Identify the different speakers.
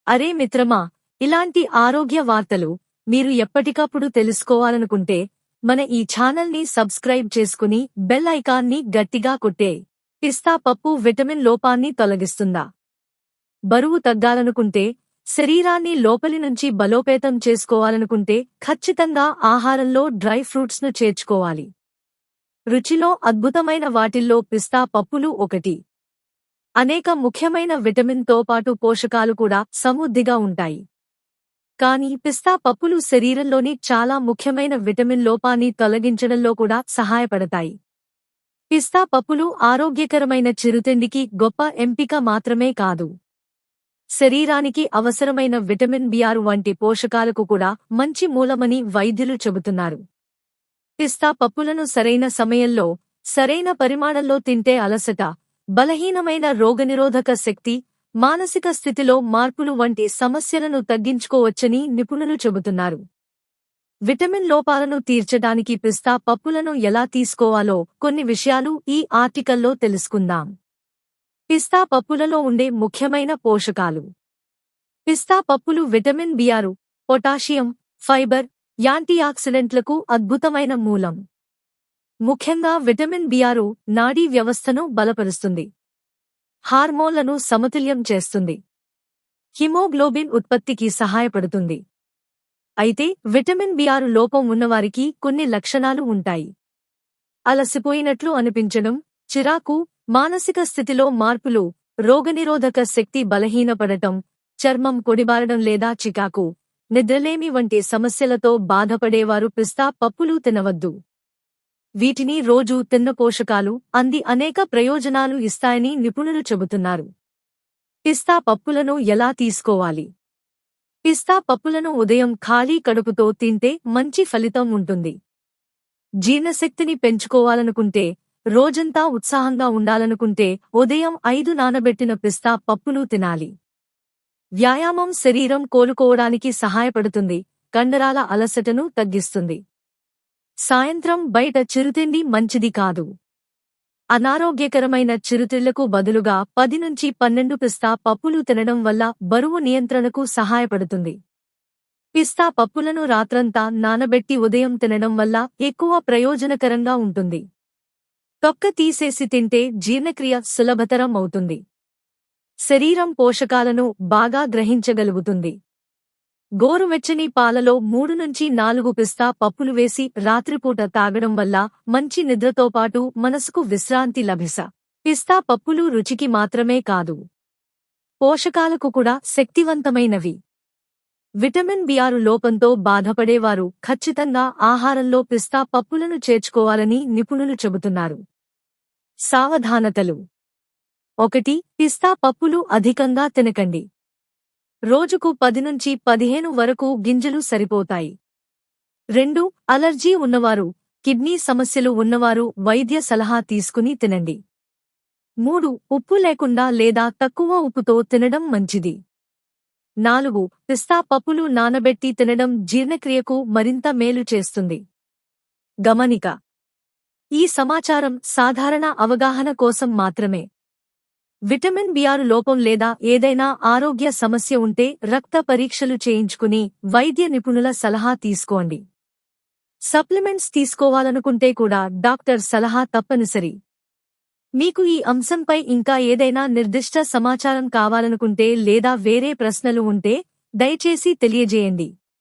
Speaker 1: అరే మిత్రమా, ఇలాంటి ఆరోగ్య వార్తలు మీరు ఎప్పటికప్పుడు తెలుసుకోవాలనుకుంటే మన ఈ ఛానల్ని సబ్స్క్రైబ్ చేసుకుని బెల్ ఐకాన్ని గట్టిగా కొట్టే. పిస్తా పప్పు విటమిన్ లోపాన్ని తొలగిస్తుందా? బరువు తగ్గాలనుకుంటే, శరీరాన్ని లోపలి నుంచి బలోపేతం చేసుకోవాలనుకుంటే ఖచ్చితంగా ఆహారంలో డ్రై ఫ్రూట్స్ను చేర్చుకోవాలి. రుచిలో అద్భుతమైన వాటిల్లో పిస్తా పప్పులు ఒకటి. అనేక ముఖ్యమైన విటమిన్ తో పాటు పోషకాలు కూడా సమృద్ధిగా ఉంటాయి. కానీ పిస్తా పప్పులు శరీరంలోని చాలా ముఖ్యమైన విటమిన్ లోపాన్ని తొలగించడంలో కూడా సహాయపడతాయి. పిస్తా పప్పులు ఆరోగ్యకరమైన చిరుతిండికి గొప్ప ఎంపిక మాత్రమే కాదు, శరీరానికి అవసరమైన విటమిన్ బి6 వంటి పోషకాలకు కూడా మంచి మూలమని వైద్యులు చెబుతున్నారు. పిస్తా పప్పులను సరైన సమయంలో, సరైన పరిమాణంలో తింటే అలసట, బలహీనమైన రోగనిరోధక శక్తి, మానసిక స్థితిలో మార్పులు వంటి సమస్యలను తగ్గించుకోవచ్చని నిపుణులు చెబుతున్నారు. విటమిన్ లోపాలను తీర్చడానికి పిస్తా పప్పులను ఎలా తీసుకోవాలో కొన్ని విషయాలు ఈ ఆర్టికల్లో తెలుసుకుందాం. పిస్తా పప్పులలో ఉండే ముఖ్యమైన పోషకాలు. పిస్తా పప్పులు విటమిన్ బి6, పొటాషియం, ఫైబర్, యాంటీఆక్సిడెంట్లకు అద్భుతమైన మూలం. ముఖ్యంగా విటమిన్ బి6 నాడీ వ్యవస్థను బలపరుస్తుంది, హార్మోన్లను సమతుల్యం చేస్తుంది, హిమోగ్లోబిన్ ఉత్పత్తికి సహాయపడుతుంది. అయితే విటమిన్ బి6 లోపం ఉన్నవారికి కొన్ని లక్షణాలు ఉంటాయి. అలసిపోయినట్లు అనిపించడం, చిరాకు, మానసిక స్థితిలో మార్పులు, రోగనిరోధక శక్తి బలహీనపడటం, చర్మం పొడిబారడం లేదా చికాకు, నిద్రలేమి వంటి సమస్యలతో బాధపడేవారు పిస్తా పప్పులు తినవద్దు. వీటిని రోజూ తిన్న పోషకాలు అంది అనేక ప్రయోజనాలు ఇస్తాయని నిపుణులు చెబుతున్నారు. పిస్తా పప్పులను ఎలా తీసుకోవాలి? పిస్తా పప్పులను ఉదయం ఖాళీ కడుపుతో తింటే మంచి ఫలితం ఉంటుంది. జీర్ణశక్తిని పెంచుకోవాలనుకుంటే, రోజంతా ఉత్సాహంగా ఉండాలనుకుంటే ఉదయం 5 నానబెట్టిన పిస్తా పప్పులు తినాలి. వ్యాయామం శరీరం కోలుకోవడానికి సహాయపడుతుంది, కండరాల అలసటను తగ్గిస్తుంది. సాయంత్రం బయట చిరుతిండి మంచిది కాదు. అనారోగ్యకరమైన చిరుతిళ్లకు బదులుగా 10 నుంచి 12 పిస్తా పప్పులు తినడం వల్ల బరువు నియంత్రణకు సహాయపడుతుంది. పిస్తా పప్పులను రాత్రంతా నానబెట్టి ఉదయం తినడం వల్ల ఎక్కువ ప్రయోజనకరంగా ఉంటుంది. తొక్క తీసేసి తింటే జీర్ణక్రియ సులభతరం అవుతుంది. శరీరం పోషకాలను బాగా గ్రహించగలుగుతుంది. గోరువెచ్చని పాలలో 3 నుంచి 4 పిస్తా పప్పులు వేసి రాత్రిపూట తాగడం వల్ల మంచి నిద్రతో పాటు మనసుకు విశ్రాంతి లభిస. పిస్తా పప్పులు రుచికి మాత్రమే కాదు, పోషకాలకు కూడా శక్తివంతమైనవి. విటమిన్ బి6 లోపంతో బాధపడేవారు ఖచ్చితంగా ఆహారంలో పిస్తా పప్పులను చేర్చుకోవాలని నిపుణులు చెబుతున్నారు. సావధానతలు. 1. పిస్తా పప్పులు అధికంగా తినకండి. రోజుకు 10 నుంచి 15 వరకు గింజలు సరిపోతాయి. 2. అలర్జీ ఉన్నవారు, కిడ్నీ సమస్యలు ఉన్నవారు వైద్య సలహా తీసుకుని తినండి. 3. ఉప్పు లేకుండా లేదా తక్కువ ఉప్పుతో తినడం మంచిది. 4. పిస్తా పప్పులు నానబెట్టి తినడం జీర్ణక్రియకు మరింత మేలు చేస్తుంది. గమనిక: ఈ సమాచారం సాధారణ అవగాహన కోసం మాత్రమే. విటమిన్ బి6 లోపం లేదా ఏదైనా ఆరోగ్య సమస్య ఉంటే రక్త పరీక్షలు చేయించుకుని వైద్య నిపుణుల సలహా తీసుకోండి. సప్లిమెంట్స్ తీసుకోవాలనుకుంటే కూడా డాక్టర్ సలహా తప్పనిసరి. మీకు ఈ అంశంపై ఇంకా ఏదైనా నిర్దిష్ట సమాచారం కావాలనుకుంటే లేదా వేరే ప్రశ్నలు ఉంటే దయచేసి తెలియజేయండి.